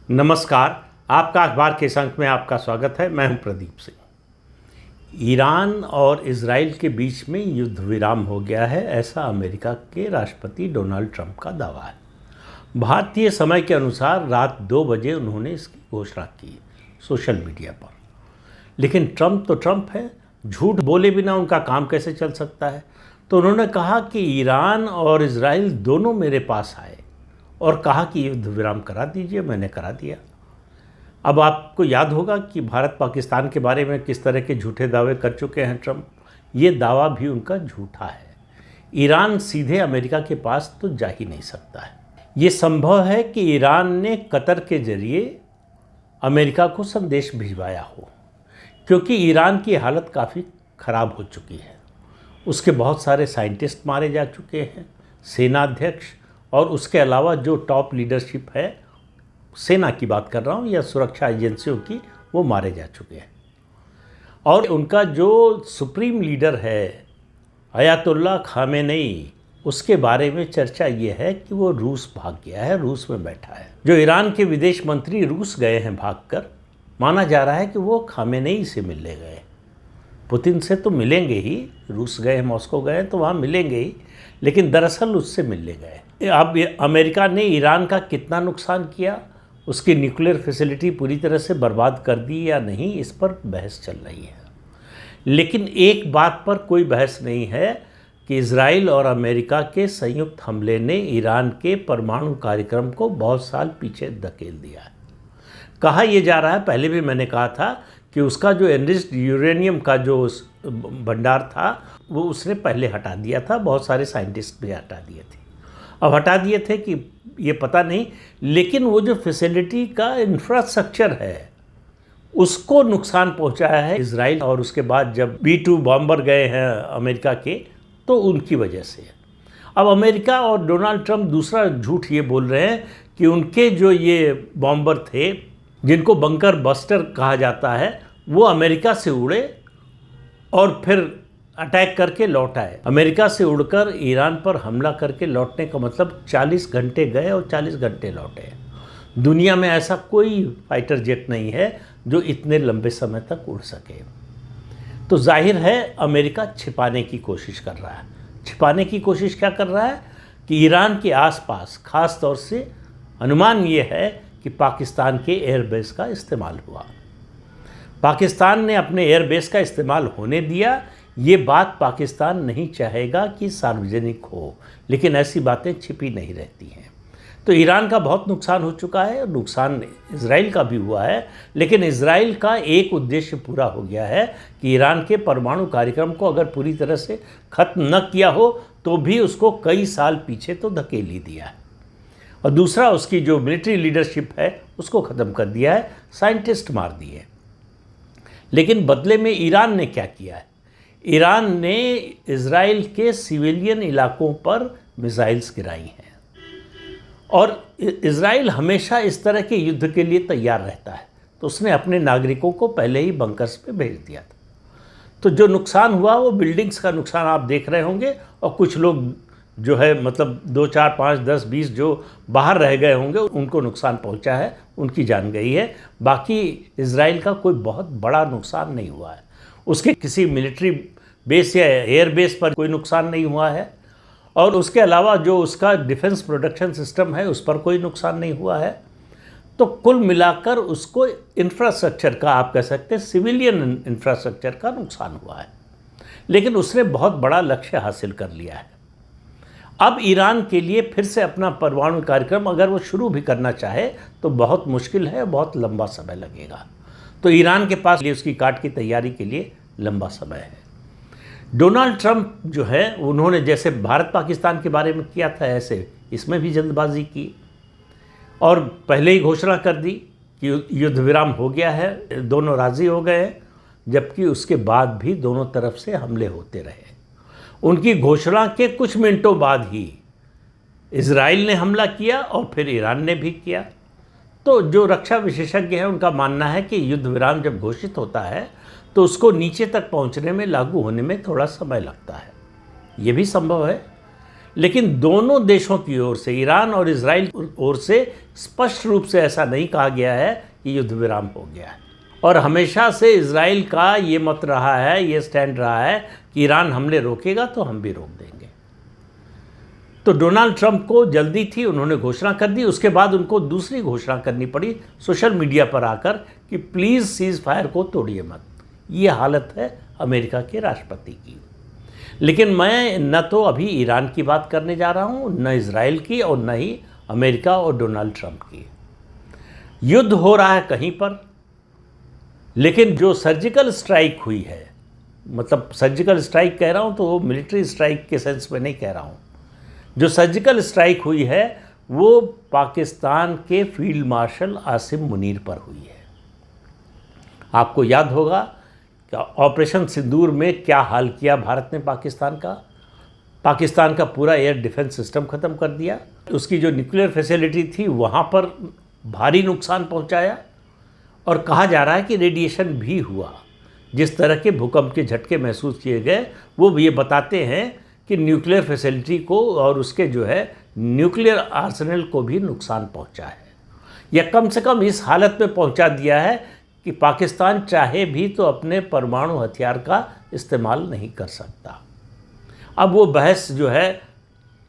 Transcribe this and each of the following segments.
नमस्कार। आपका अखबार के इस अंक में आपका स्वागत है। मैं हूं प्रदीप सिंह। ईरान और इजराइल के बीच में युद्ध विराम हो गया है, ऐसा अमेरिका के राष्ट्रपति डोनाल्ड ट्रंप का दावा है। भारतीय समय के अनुसार रात 2 बजे उन्होंने इसकी घोषणा की सोशल मीडिया पर। लेकिन ट्रंप तो ट्रंप है, झूठ बोले बिना उनका काम कैसे चल सकता है। तो उन्होंने कहा कि ईरान और इजराइल दोनों मेरे पास आए और कहा कि युद्ध विराम करा दीजिए। मैंने करा दिया। अब आपको याद होगा कि भारत पाकिस्तान के बारे में किस तरह के झूठे दावे कर चुके हैं ट्रंप। ये दावा भी उनका झूठा है। ईरान सीधे अमेरिका के पास तो जा ही नहीं सकता है। ये संभव है कि ईरान ने कतर के जरिए अमेरिका को संदेश भिजवाया हो, क्योंकि ईरान की हालत काफ़ी ख़राब हो चुकी है। उसके बहुत सारे साइंटिस्ट मारे जा चुके हैं, सेनाध्यक्ष और उसके अलावा जो टॉप लीडरशिप है, सेना की बात कर रहा हूँ या सुरक्षा एजेंसियों की, वो मारे जा चुके हैं। और उनका जो सुप्रीम लीडर है अयातुल्ला खामेनेई, उसके बारे में चर्चा ये है कि वो रूस भाग गया है, रूस में बैठा है। जो ईरान के विदेश मंत्री रूस गए हैं भागकर, माना जा रहा है कि वो खामेनेई से मिलने गए। पुतिन से तो मिलेंगे ही, रूस गए हैं, मॉस्को गए हैं तो वहाँ मिलेंगे ही, लेकिन दरअसल उससे मिलने गए। अब अमेरिका ने ईरान का कितना नुकसान किया, उसकी न्यूक्लियर फैसिलिटी पूरी तरह से बर्बाद कर दी या नहीं, इस पर बहस चल रही है। लेकिन एक बात पर कोई बहस नहीं है कि इजराइल और अमेरिका के संयुक्त हमले ने ईरान के परमाणु कार्यक्रम को बहुत साल पीछे धकेल दिया है। कहा यह जा रहा है, पहले भी मैंने कहा था कि उसका जो एनरिच्ड यूरेनियम का जो भंडार था वो उसने पहले हटा दिया था। बहुत सारे साइंटिस्ट भी हटा दिए थे। अब हटा दिए थे कि ये पता नहीं, लेकिन वो जो फैसिलिटी का इंफ्रास्ट्रक्चर है उसको नुकसान पहुंचाया है इजराइल। और उसके बाद जब B-2 बॉम्बर गए हैं अमेरिका के, तो उनकी वजह से। अब अमेरिका और डोनाल्ड ट्रंप दूसरा झूठ ये बोल रहे हैं कि उनके जो ये बॉम्बर थे, जिनको बंकर बस्टर कहा जाता है, वो अमेरिका से उड़े और फिर अटैक करके लौट आए। अमेरिका से उड़कर ईरान पर हमला करके लौटने का मतलब 40 घंटे गए और 40 घंटे लौटे। दुनिया में ऐसा कोई फाइटर जेट नहीं है जो इतने लंबे समय तक उड़ सके। तो जाहिर है अमेरिका छिपाने की कोशिश कर रहा है। छिपाने की कोशिश क्या कर रहा है कि ईरान के आसपास, ख़ास तौर से अनुमान ये है कि पाकिस्तान के एयरबेस का इस्तेमाल हुआ। पाकिस्तान ने अपने एयरबेस का इस्तेमाल होने दिया। ये बात पाकिस्तान नहीं चाहेगा कि सार्वजनिक हो, लेकिन ऐसी बातें छिपी नहीं रहती हैं। तो ईरान का बहुत नुकसान हो चुका है, नुकसान इजराइल का भी हुआ है। लेकिन इजराइल का एक उद्देश्य पूरा हो गया है कि ईरान के परमाणु कार्यक्रम को अगर पूरी तरह से ख़त्म न किया हो तो भी उसको कई साल पीछे तो धकेल ही दिया है। और दूसरा, उसकी जो मिलिट्री लीडरशिप है उसको ख़त्म कर दिया है, साइंटिस्ट मार दिए। लेकिन बदले में ईरान ने क्या किया है? ईरान ने इजराइल के सिविलियन इलाकों पर मिसाइल्स गिराई हैं। और इजराइल हमेशा इस तरह के युद्ध के लिए तैयार रहता है, तो उसने अपने नागरिकों को पहले ही बंकर्स पे भेज दिया था। तो जो नुकसान हुआ वो बिल्डिंग्स का नुकसान आप देख रहे होंगे, और कुछ लोग जो है मतलब 2, 4, 5, 10, 20 जो बाहर रह गए होंगे उनको नुकसान पहुंचा है, उनकी जान गई है। बाकी इजराइल का कोई बहुत बड़ा नुकसान नहीं हुआ है। उसके किसी मिलिट्री बेस या एयर बेस पर कोई नुकसान नहीं हुआ है, और उसके अलावा जो उसका डिफेंस प्रोडक्शन सिस्टम है उस पर कोई नुकसान नहीं हुआ है। तो कुल मिलाकर उसको इंफ्रास्ट्रक्चर का, आप कह सकते हैं सिविलियन इंफ्रास्ट्रक्चर का नुकसान हुआ है। लेकिन उसने बहुत बड़ा लक्ष्य हासिल कर लिया है। अब ईरान के लिए फिर से अपना परमाणु कार्यक्रम अगर वो शुरू भी करना चाहे तो बहुत मुश्किल है, बहुत लंबा समय लगेगा। तो ईरान के पास उसकी काट की तैयारी के लिए लंबा समय है। डोनाल्ड ट्रंप जो है, उन्होंने जैसे भारत पाकिस्तान के बारे में किया था, ऐसे इसमें भी जल्दबाजी की और पहले ही घोषणा कर दी कि युद्ध विराम हो गया है, दोनों राज़ी हो गए, जबकि उसके बाद भी दोनों तरफ से हमले होते रहे। उनकी घोषणा के कुछ मिनटों बाद ही इजराइल ने हमला किया और फिर ईरान ने भी किया। तो जो रक्षा विशेषज्ञ हैं उनका मानना है कि युद्ध विराम जब घोषित होता है तो उसको नीचे तक पहुंचने में, लागू होने में थोड़ा समय लगता है। ये भी संभव है। लेकिन दोनों देशों की ओर से, ईरान और इजराइल की ओर से स्पष्ट रूप से ऐसा नहीं कहा गया है कि युद्ध विराम हो गया है। और हमेशा से इजराइल का ये मत रहा है, ये स्टैंड रहा है कि ईरान हमले रोकेगा तो हम भी रोक देंगे। तो डोनाल्ड ट्रंप को जल्दी थी, उन्होंने घोषणा कर दी। उसके बाद उनको दूसरी घोषणा करनी पड़ी सोशल मीडिया पर आकर कि प्लीज़ सीज़ फायर को तोड़िए मत। ये हालत है अमेरिका के राष्ट्रपति की। लेकिन मैं न तो अभी ईरान की बात करने जा रहा हूँ, न इजराइल की, और न ही अमेरिका और डोनाल्ड ट्रंप की। युद्ध हो रहा है कहीं पर, लेकिन जो सर्जिकल स्ट्राइक हुई है, मतलब सर्जिकल स्ट्राइक कह रहा हूँ तो वो मिलिट्री स्ट्राइक के सेंस में नहीं कह रहा हूँ। जो सर्जिकल स्ट्राइक हुई है वो पाकिस्तान के फील्ड मार्शल आसिम मुनीर पर हुई है। आपको याद होगा कि ऑपरेशन सिंदूर में क्या हाल किया भारत ने पाकिस्तान का पूरा एयर डिफेंस सिस्टम ख़त्म कर दिया। उसकी जो न्यूक्लियर फैसिलिटी थी वहाँ पर भारी नुकसान पहुँचाया, और कहा जा रहा है कि रेडिएशन भी हुआ। जिस तरह के भूकंप के झटके महसूस किए गए वो ये बताते हैं कि न्यूक्लियर फैसिलिटी को और उसके जो है न्यूक्लियर आर्सेनल को भी नुकसान पहुंचा है, या कम से कम इस हालत में पहुंचा दिया है कि पाकिस्तान चाहे भी तो अपने परमाणु हथियार का इस्तेमाल नहीं कर सकता। अब वो बहस जो है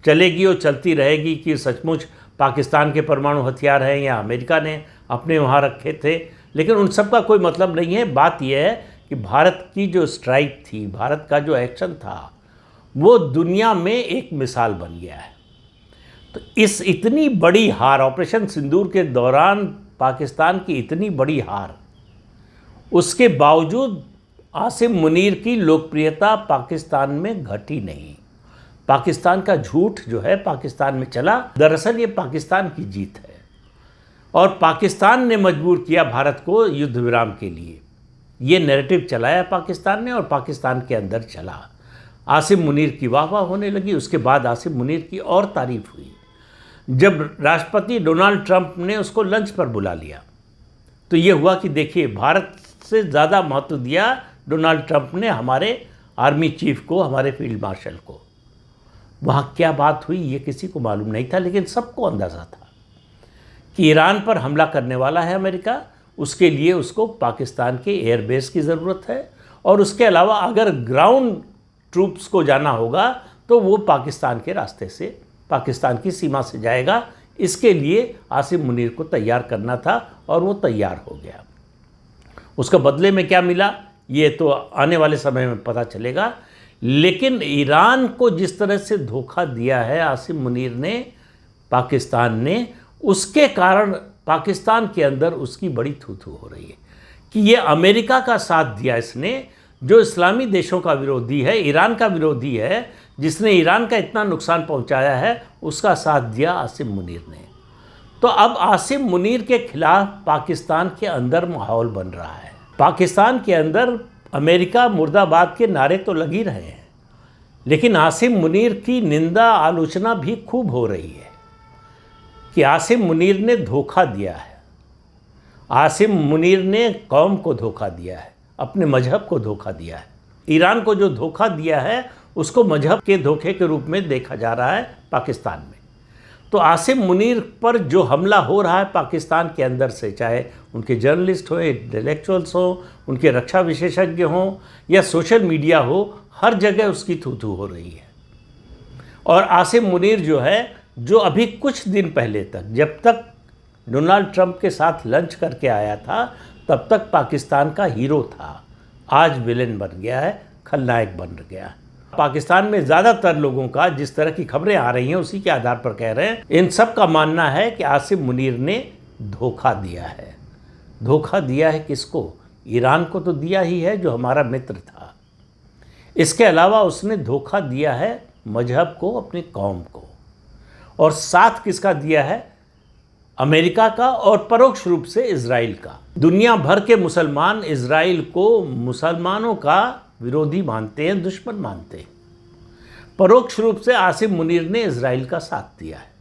चलेगी और चलती रहेगी कि सचमुच पाकिस्तान के परमाणु हथियार हैं या अमेरिका ने अपने वहाँ रखे थे, लेकिन उन सब का कोई मतलब नहीं है। बात यह है कि भारत की जो स्ट्राइक थी, भारत का जो एक्शन था, वो दुनिया में एक मिसाल बन गया है। तो इस इतनी बड़ी हार, ऑपरेशन सिंदूर के दौरान पाकिस्तान की इतनी बड़ी हार, उसके बावजूद आसिम मुनीर की लोकप्रियता पाकिस्तान में घटी नहीं। पाकिस्तान का झूठ जो है पाकिस्तान में चला। दरअसल ये पाकिस्तान की जीत है, और पाकिस्तान ने मजबूर किया भारत को युद्ध विराम के लिए। ये नैरेटिव चलाया पाकिस्तान ने, और पाकिस्तान के अंदर चला। आसिम मुनीर की वाह वाह होने लगी। उसके बाद आसिम मुनीर की और तारीफ हुई जब राष्ट्रपति डोनाल्ड ट्रंप ने उसको लंच पर बुला लिया। तो ये हुआ कि देखिए, भारत से ज़्यादा महत्व दिया डोनाल्ड ट्रंप ने हमारे आर्मी चीफ को, हमारे फील्ड मार्शल को। वहाँ क्या बात हुई ये किसी को मालूम नहीं था, लेकिन सबको अंदाज़ा था कि ईरान पर हमला करने वाला है अमेरिका। उसके लिए उसको पाकिस्तान के एयरबेस की ज़रूरत है, और उसके अलावा अगर ग्राउंड ट्रूप्स को जाना होगा तो वो पाकिस्तान के रास्ते से, पाकिस्तान की सीमा से जाएगा। इसके लिए आसिम मुनीर को तैयार करना था, और वो तैयार हो गया। उसका बदले में क्या मिला ये तो आने वाले समय में पता चलेगा। लेकिन ईरान को जिस तरह से धोखा दिया है आसिम मुनीर ने, पाकिस्तान ने, उसके कारण पाकिस्तान के अंदर उसकी बड़ी थू-थू हो रही है कि ये अमेरिका का साथ दिया इसने, जो इस्लामी देशों का विरोधी है, ईरान का विरोधी है, जिसने ईरान का इतना नुकसान पहुंचाया है, उसका साथ दिया आसिम मुनीर ने। तो अब आसिम मुनीर के खिलाफ पाकिस्तान के अंदर माहौल बन रहा है। पाकिस्तान के अंदर अमेरिका मुर्दाबाद के नारे तो लग ही रहे हैं, लेकिन आसिम मुनीर की निंदा आलोचना भी खूब हो रही है कि आसिम मुनीर ने धोखा दिया है। आसिम मुनीर ने कौम को धोखा दिया है, अपने मजहब को धोखा दिया है। ईरान को जो धोखा दिया है उसको मजहब के धोखे के रूप में देखा जा रहा है पाकिस्तान में। तो आसिम मुनीर पर जो हमला हो रहा है पाकिस्तान के अंदर से, चाहे उनके जर्नलिस्ट हो, इंटेलेक्चुअल्स हो, उनके रक्षा विशेषज्ञ हों, या सोशल मीडिया हो, हर जगह उसकी थू-थू हो रही है। और आसिम मुनीर जो है, जो अभी कुछ दिन पहले तक, जब तक डोनाल्ड ट्रंप के साथ लंच करके आया था, तब तक पाकिस्तान का हीरो था, आज विलेन बन गया है, खलनायक बन गया है। पाकिस्तान में ज़्यादातर लोगों का, जिस तरह की खबरें आ रही हैं उसी के आधार पर कह रहे हैं, इन सब का मानना है कि आसिम मुनीर ने धोखा दिया है। धोखा दिया है किसको? ईरान को तो दिया ही है, जो हमारा मित्र था। इसके अलावा उसने धोखा दिया है मजहब को, अपनी कौम को, और साथ किसका दिया है? अमेरिका का, और परोक्ष रूप से इजराइल का। दुनिया भर के मुसलमान इजराइल को मुसलमानों का विरोधी मानते हैं, दुश्मन मानते हैं। परोक्ष रूप से आसिम मुनीर ने इजराइल का साथ दिया है,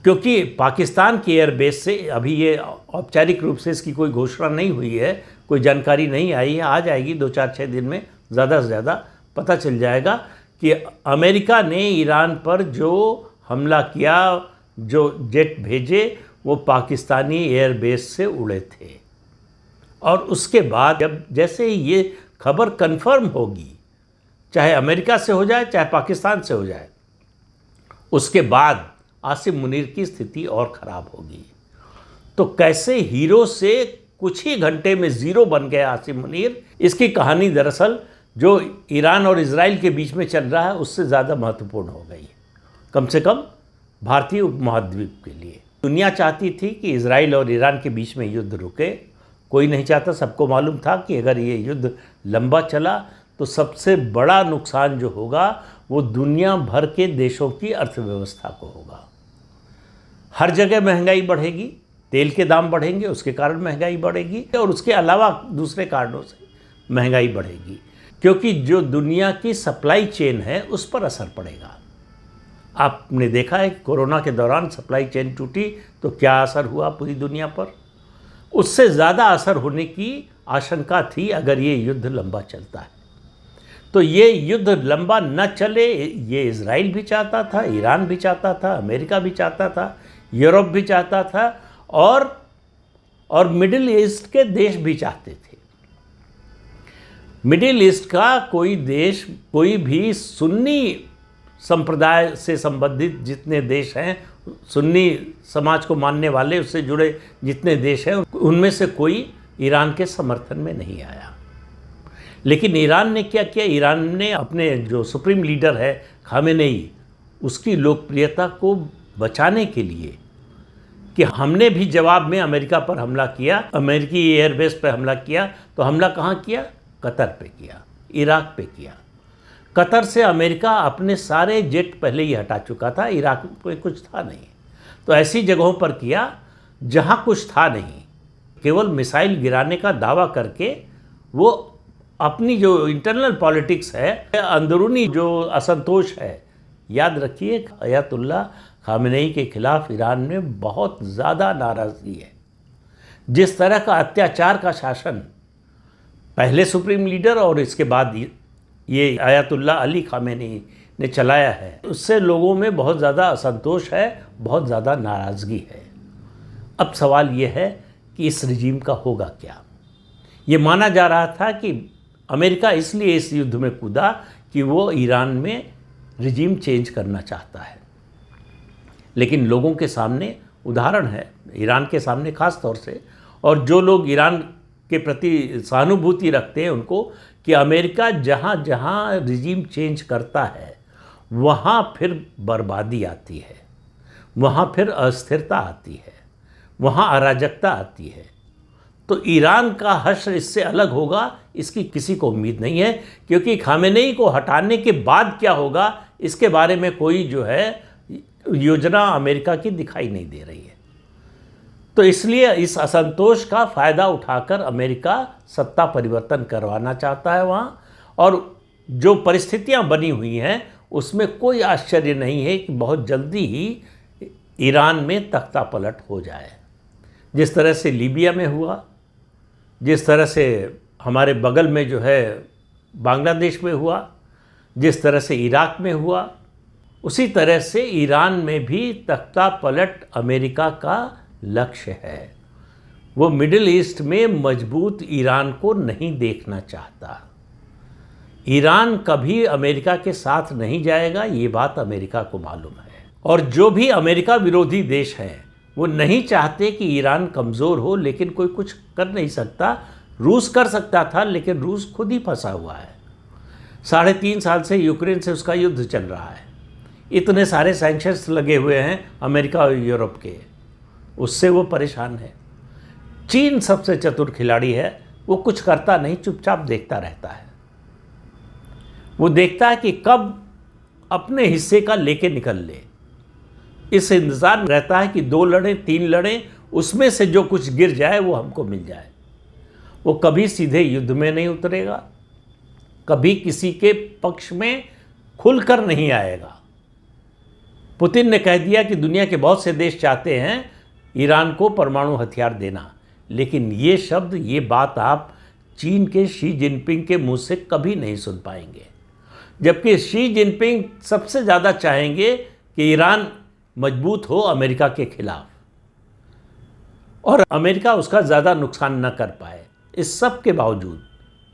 क्योंकि पाकिस्तान की एयरबेस से, अभी ये औपचारिक रूप से इसकी कोई घोषणा नहीं हुई है, कोई जानकारी नहीं आई है, आ जाएगी 2-4-6 दिन में, ज़्यादा से ज़्यादा पता चल जाएगा कि अमेरिका ने ईरान पर जो हमला किया, जो जेट भेजे, वो पाकिस्तानी एयरबेस से उड़े थे। और उसके बाद जब जैसे ही ये खबर कंफर्म होगी, चाहे अमेरिका से हो जाए चाहे पाकिस्तान से हो जाए, उसके बाद आसिम मुनीर की स्थिति और ख़राब होगी। तो कैसे हीरो से कुछ ही घंटे में ज़ीरो बन गया आसिम मुनीर, इसकी कहानी दरअसल जो ईरान और इजराइल के बीच में चल रहा है उससे ज़्यादा महत्वपूर्ण हो गई, कम से कम भारतीय उपमहाद्वीप के लिए। दुनिया चाहती थी कि इजराइल और ईरान के बीच में युद्ध रुके, कोई नहीं चाहता। सबको मालूम था कि अगर ये युद्ध लंबा चला तो सबसे बड़ा नुकसान जो होगा वो दुनिया भर के देशों की अर्थव्यवस्था को होगा। हर जगह महंगाई बढ़ेगी, तेल के दाम बढ़ेंगे, उसके कारण महंगाई बढ़ेगी, और उसके अलावा दूसरे कारणों से महंगाई बढ़ेगी, क्योंकि जो दुनिया की सप्लाई चेन है उस पर असर पड़ेगा। आपने देखा है कि कोरोना के दौरान सप्लाई चेन टूटी तो क्या असर हुआ पूरी दुनिया पर। उससे ज़्यादा असर होने की आशंका थी अगर ये युद्ध लंबा चलता है। तो ये युद्ध लंबा न चले, ये इजराइल भी चाहता था, ईरान भी चाहता था, अमेरिका भी चाहता था, यूरोप भी चाहता था, और मिडिल ईस्ट के देश भी चाहते थे। मिडिल ईस्ट का कोई देश, कोई भी सुन्नी संप्रदाय से संबंधित जितने देश हैं, सुन्नी समाज को मानने वाले, उससे जुड़े जितने देश हैं, उनमें से कोई ईरान के समर्थन में नहीं आया। लेकिन ईरान ने क्या किया? ईरान ने अपने जो सुप्रीम लीडर है खामेनेई, उसकी लोकप्रियता को बचाने के लिए कि हमने भी जवाब में अमेरिका पर हमला किया, अमेरिकी एयरबेस पर हमला किया, तो हमला कहाँ किया? कतर पे किया, इराक पे किया। कतर से अमेरिका अपने सारे जेट पहले ही हटा चुका था, इराक में कुछ था नहीं, तो ऐसी जगहों पर किया जहाँ कुछ था नहीं। केवल मिसाइल गिराने का दावा करके वो अपनी जो इंटरनल पॉलिटिक्स है, अंदरूनी जो असंतोष है, याद रखिए अयतुल्ला खामेनेई के खिलाफ ईरान में बहुत ज़्यादा नाराज़गी है। जिस तरह का अत्याचार का शासन पहले सुप्रीम लीडर और इसके बाद ये अयतुल्ला अली खामेनेई ने चलाया है, उससे लोगों में बहुत ज़्यादा असंतोष है, बहुत ज़्यादा नाराज़गी है। अब सवाल ये है कि इस रिजीम का होगा क्या? ये माना जा रहा था कि अमेरिका इसलिए इस युद्ध में कूदा कि वो ईरान में रिजीम चेंज करना चाहता है। लेकिन लोगों के सामने उदाहरण है, ईरान के सामने ख़ास तौर से, और जो लोग ईरान के प्रति सहानुभूति रखते हैं उनको, कि अमेरिका जहाँ जहाँ रिजीम चेंज करता है वहाँ फिर बर्बादी आती है, वहाँ फिर अस्थिरता आती है, वहाँ अराजकता आती है। तो ईरान का हश्र इससे अलग होगा, इसकी किसी को उम्मीद नहीं है, क्योंकि खामेनेई को हटाने के बाद क्या होगा इसके बारे में कोई जो है योजना अमेरिका की दिखाई नहीं दे रही है। तो इसलिए इस असंतोष का फ़ायदा उठाकर अमेरिका सत्ता परिवर्तन करवाना चाहता है वहाँ, और जो परिस्थितियाँ बनी हुई हैं उसमें कोई आश्चर्य नहीं है कि बहुत जल्दी ही ईरान में तख्ता पलट हो जाए। जिस तरह से लीबिया में हुआ, जिस तरह से हमारे बगल में जो है बांग्लादेश में हुआ, जिस तरह से इराक में हुआ, उसी तरह से ईरान में भी तख्ता पलट अमेरिका का लक्ष्य है। वो मिडिल ईस्ट में मजबूत ईरान को नहीं देखना चाहता। ईरान कभी अमेरिका के साथ नहीं जाएगा, ये बात अमेरिका को मालूम है। और जो भी अमेरिका विरोधी देश हैं वो नहीं चाहते कि ईरान कमज़ोर हो, लेकिन कोई कुछ कर नहीं सकता। रूस कर सकता था, लेकिन रूस खुद ही फंसा हुआ है। 3.5 साल से यूक्रेन से उसका युद्ध चल रहा है, इतने सारे सैंक्शंस लगे हुए हैं अमेरिका और यूरोप के, उससे वो परेशान है। चीन सबसे चतुर खिलाड़ी है, वो कुछ करता नहीं, चुपचाप देखता रहता है। वो देखता है कि कब अपने हिस्से का लेके निकल ले, इस इंतज़ार में रहता है कि 2 लड़ें 3 लड़ें, उसमें से जो कुछ गिर जाए वो हमको मिल जाए। वो कभी सीधे युद्ध में नहीं उतरेगा, कभी किसी के पक्ष में खुलकर नहीं आएगा। पुतिन ने कह दिया कि दुनिया के बहुत से देश चाहते हैं ईरान को परमाणु हथियार देना, लेकिन ये शब्द, ये बात आप चीन के शी जिनपिंग के मुंह से कभी नहीं सुन पाएंगे। जबकि शी जिनपिंग सबसे ज़्यादा चाहेंगे कि ईरान मजबूत हो अमेरिका के खिलाफ और अमेरिका उसका ज़्यादा नुकसान न कर पाए। इस सब के बावजूद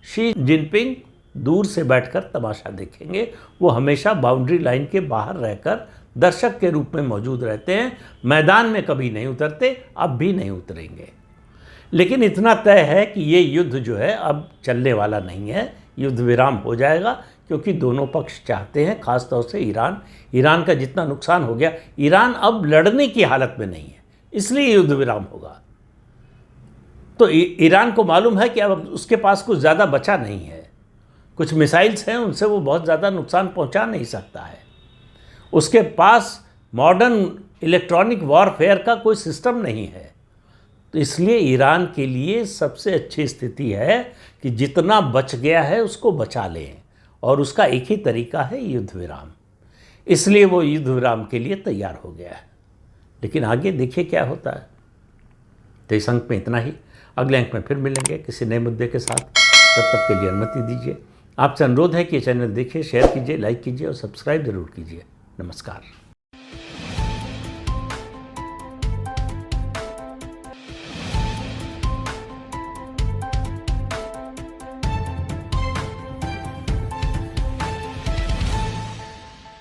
शी जिनपिंग दूर से बैठकर तमाशा देखेंगे। वो हमेशा बाउंड्री लाइन के बाहर रहकर दर्शक के रूप में मौजूद रहते हैं, मैदान में कभी नहीं उतरते, अब भी नहीं उतरेंगे। लेकिन इतना तय है कि ये युद्ध जो है अब चलने वाला नहीं है, युद्ध विराम हो जाएगा, क्योंकि दोनों पक्ष चाहते हैं, ख़ास तौर से ईरान का जितना नुकसान हो गया, ईरान अब लड़ने की हालत में नहीं है, इसलिए युद्ध विराम होगा। तो ईरान को मालूम है कि अब उसके पास कुछ ज़्यादा बचा नहीं है, कुछ मिसाइल्स हैं, उनसे वो बहुत ज़्यादा नुकसान पहुंचा नहीं सकता है, उसके पास मॉडर्न इलेक्ट्रॉनिक वॉरफेयर का कोई सिस्टम नहीं है। तो इसलिए ईरान के लिए सबसे अच्छी स्थिति है कि जितना बच गया है उसको बचा लें, और उसका एक ही तरीका है युद्ध विराम। इसलिए वो युद्ध विराम के लिए तैयार हो गया है। लेकिन आगे देखिए क्या होता है। तो इस अंक में इतना ही, अगले अंक में फिर मिलेंगे किसी नए मुद्दे के साथ। तब तक के लिए अनुमति दीजिए। आपसे अनुरोध है कि चैनल देखिए, शेयर कीजिए, लाइक कीजिए और सब्सक्राइब जरूर कीजिए। नमस्कार।